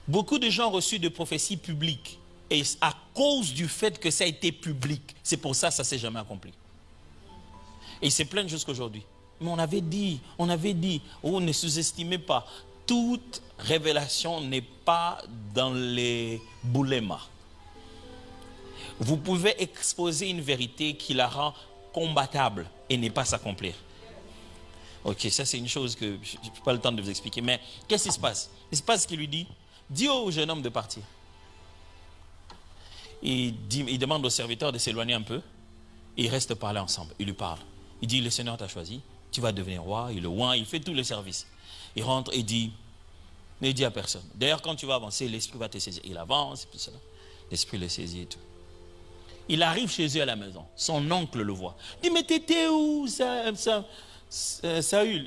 Beaucoup de gens ont reçu des prophéties publiques. Et à cause du fait que ça a été public, c'est pour ça que ça ne s'est jamais accompli. Et c'est plein de choses qu'aujourd'hui. Mais on avait dit, oh, ne sous-estimez pas. Toute révélation n'est pas dans les boulémas. Vous pouvez exposer une vérité qui la rend combattable et n'est pas s'accomplir. Ok, ça c'est une chose que je n'ai pas le temps de vous expliquer. Mais qu'est-ce qui se passe? Il se passe qu'il lui dit, dis au jeune homme de partir. Il demande au serviteur de s'éloigner un peu. Et ils restent parler ensemble. Il lui parle. Il dit, le Seigneur t'a choisi. Tu vas devenir roi. Il le oint. Il fait tous les services. Il rentre et dit, ne dis à personne. D'ailleurs, quand tu vas avancer, l'esprit va te saisir. Il avance, et puis cela. L'esprit le saisit et tout. Il arrive chez eux à la maison. Son oncle le voit. Il dit, mais t'étais où, Saül?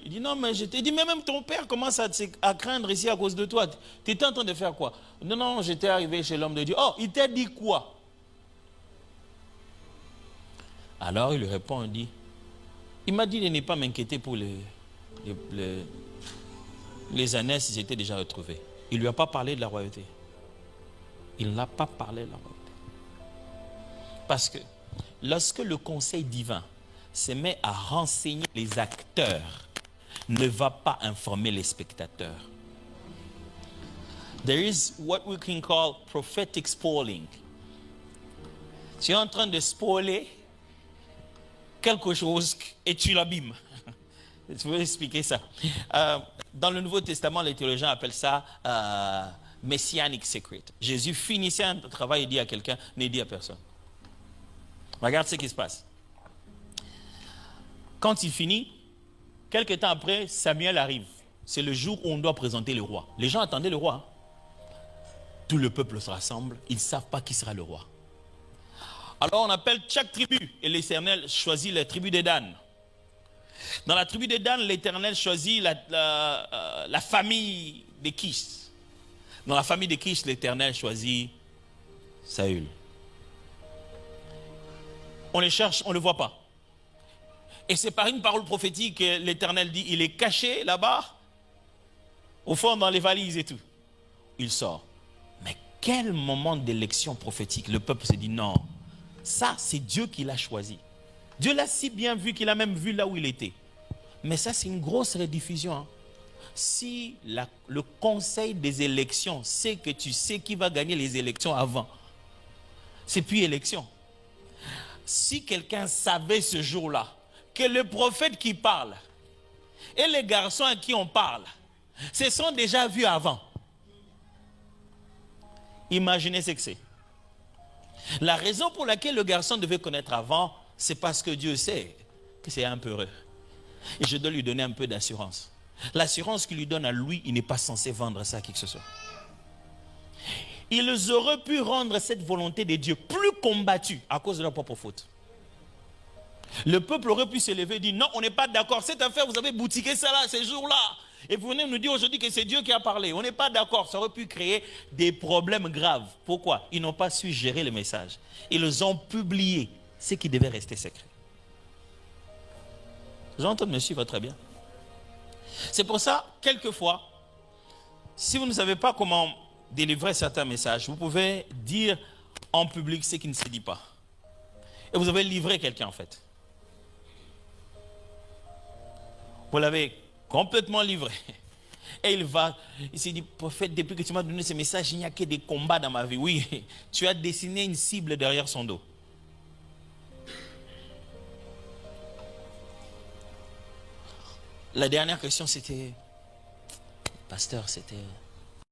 Il dit, non, mais je t'ai dit, mais même ton père commence à craindre ici à cause de toi. Tu étais en train de faire quoi? Non, non, j'étais arrivé chez l'homme de Dieu. Oh, il t'a dit quoi? Alors il lui répond, il dit, il m'a dit de ne pas m'inquiéter pour les années s'ils étaient déjà retrouvés. Il ne lui a pas parlé de la royauté. Il n'a pas parlé de la royauté. Parce que lorsque le conseil divin se met à renseigner les acteurs, ne va pas informer les spectateurs. There is what we can call prophetic spoiling. Tu es en train de spoiler quelque chose et tu l'abîmes. Je vais expliquer ça. Dans le Nouveau Testament, les théologiens appellent ça Messianic Secret. Jésus finissait un travail et dit à quelqu'un, ne dit à personne. Regarde ce qui se passe. Quand il finit, quelques temps après, Samuel arrive. C'est le jour où on doit présenter le roi. Les gens attendaient le roi. Tout le peuple se rassemble. Ils ne savent pas qui sera le roi. Alors on appelle chaque tribu. Et l'Éternel choisit la tribu de Dan. Dans la tribu de Dan, l'Éternel choisit la famille de Kish. Dans la famille de Kish, l'Éternel choisit Saül. On les cherche, on ne le voit pas. Et c'est par une parole prophétique que l'Éternel dit, il est caché là-bas, au fond dans les valises et tout. Il sort. Mais quel moment d'élection prophétique. Le peuple se dit non, ça c'est Dieu qui l'a choisi. Dieu l'a si bien vu qu'il a même vu là où il était. Mais ça c'est une grosse rediffusion. Hein. Si le conseil des élections sait que tu sais qui va gagner les élections avant, c'est plus élection. Si quelqu'un savait ce jour-là que le prophète qui parle et les garçons à qui on parle se sont déjà vus avant, imaginez ce que c'est. La raison pour laquelle le garçon devait connaître avant, c'est parce que Dieu sait que c'est un peu heureux. Et je dois lui donner un peu d'assurance. L'assurance qu'il lui donne à lui, il n'est pas censé vendre ça à qui que ce soit. Ils auraient pu rendre cette volonté de Dieu plus combattue à cause de leur propre faute. Le peuple aurait pu se lever et dire non, on n'est pas d'accord. Cette affaire, vous avez boutiqué ça là, ces jours-là. Et vous venez nous dire aujourd'hui que c'est Dieu qui a parlé. On n'est pas d'accord. Ça aurait pu créer des problèmes graves. Pourquoi? Ils n'ont pas su gérer le message. Ils ont publié ce qui devait rester secret. Vous entendez me suivre très bien. C'est pour ça, quelquefois, si vous ne savez pas comment délivrer certains messages, vous pouvez dire en public ce qui ne se dit pas. Et vous avez livré quelqu'un en fait. Vous l'avez complètement livré. Et il s'est dit, prophète, depuis que tu m'as donné ce message, il n'y a que des combats dans ma vie. Oui, tu as dessiné une cible derrière son dos. La dernière question c'était, pasteur, c'était...